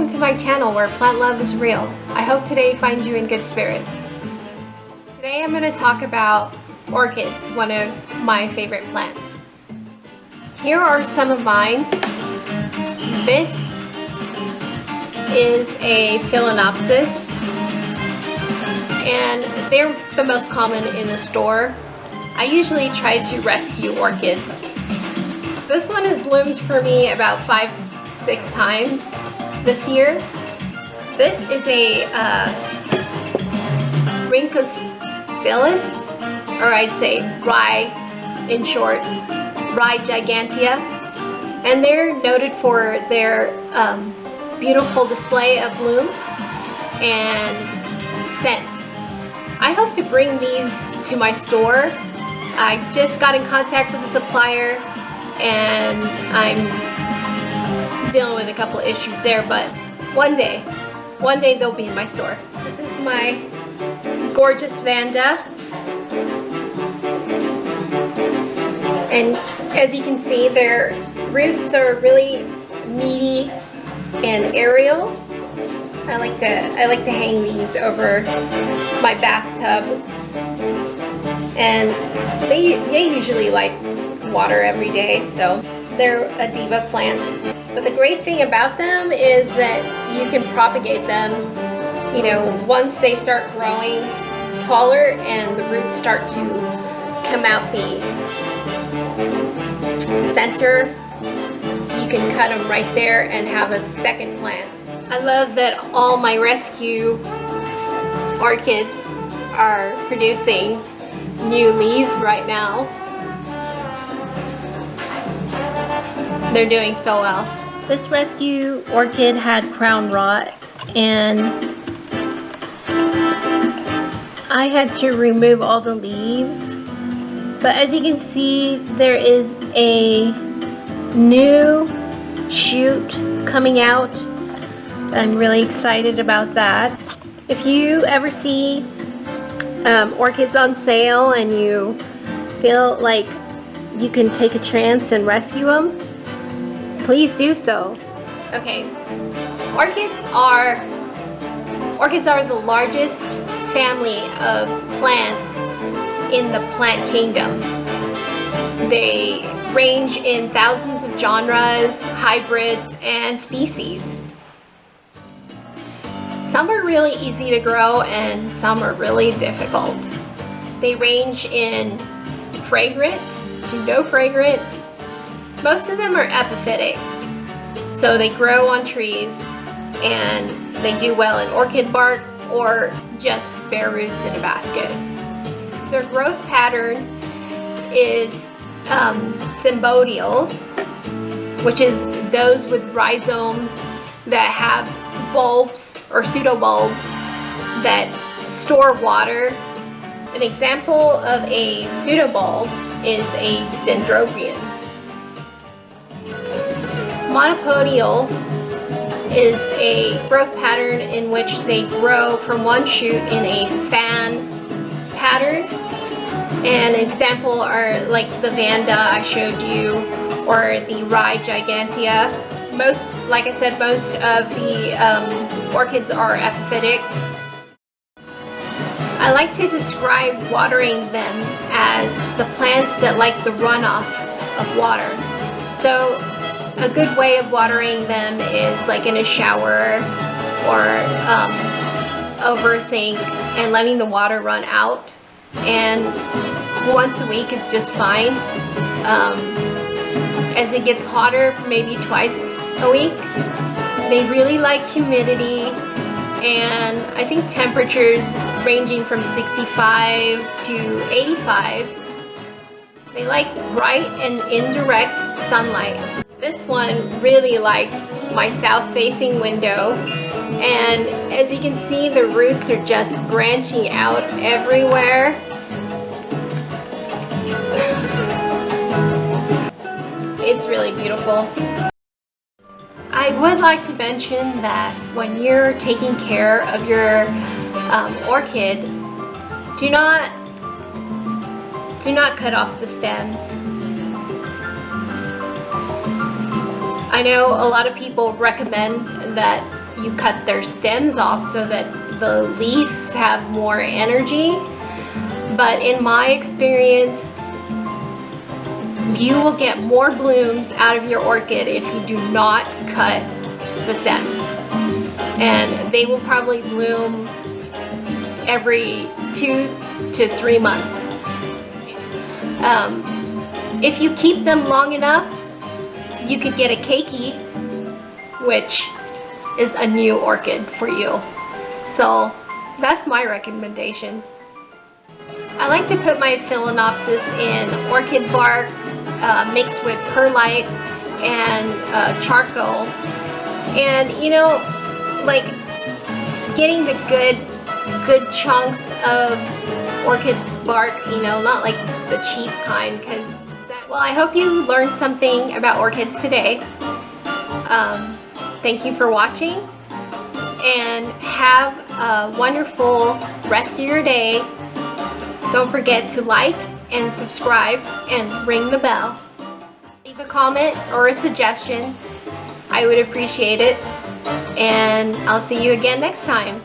welcome to my channel where plant love is real. I hope today finds you in good spirits. Today I'm going to talk about orchids, one of my favorite plants. Here are some of mine. This is a Phalaenopsis, and they're the most common in the store. I usually try to rescue orchids. This one has bloomed for me about 5-6 times this year. This is a Rhyncostylus, or I'd say rye in short, rye gigantea, and they're noted for their beautiful display of blooms and scent. I hope to bring these to my store. I just got in contact with the supplier and I'm dealing with a couple of issues there, but one day they'll be in my store. This is my gorgeous Vanda, and as you can see, their roots are really meaty and aerial. I like to hang these over my bathtub, and they usually like water every day, so they're a diva plant. But the great thing about them is that you can propagate them, you know, once they start growing taller and the roots start to come out the center, you can cut them right there and have a second plant. I love that all my rescue orchids are producing new leaves right now. They're doing so well. This rescue orchid had crown rot, and I had to remove all the leaves. But as you can see, there is a new shoot coming out. I'm really excited about that. If you ever see orchids on sale and you feel like you can take a chance and rescue them, please do so. Okay, orchids are the largest family of plants in the plant kingdom. They range in thousands of genres, hybrids, and species. Some are really easy to grow and some are really difficult. They range in fragrant to no fragrant. Most of them are epiphytic, so they grow on trees and they do well in orchid bark or just bare roots in a basket. Their growth pattern is symbodial, which is those with rhizomes that have bulbs or pseudobulbs that store water. An example of a pseudobulb is a dendrobium. Monopodial is a growth pattern in which they grow from one shoot in a fan pattern. And an example are like the Vanda I showed you, or the rye gigantea. Like I said, most of the orchids are epiphytic. I like to describe watering them as the plants that like the runoff of water. So a good way of watering them is like in a shower or over a sink and letting the water run out. And once a week is just fine. As it gets hotter, maybe twice a week. They really like humidity, and I think temperatures ranging from 65 to 85. They like bright and indirect sunlight. This one really likes my south-facing window, and as you can see, the roots are just branching out everywhere. It's really beautiful. I would like to mention that when you're taking care of your orchid, do not cut off the stems. I know a lot of people recommend that you cut their stems off so that the leaves have more energy. But in my experience, you will get more blooms out of your orchid if you do not cut the stem. And they will probably bloom every 2 to 3 months. If you keep them long enough, you could get a keiki, which is a new orchid for you. So that's my recommendation. I like to put my Phalaenopsis in orchid bark mixed with perlite and charcoal. And you know, like getting the good chunks of orchid bark, you know, not like the cheap kind, because well, I hope you learned something about orchids today. Thank you for watching, and have a wonderful rest of your day. Don't forget to like and subscribe and ring the bell. Leave a comment or a suggestion. I would appreciate it. And I'll see you again next time.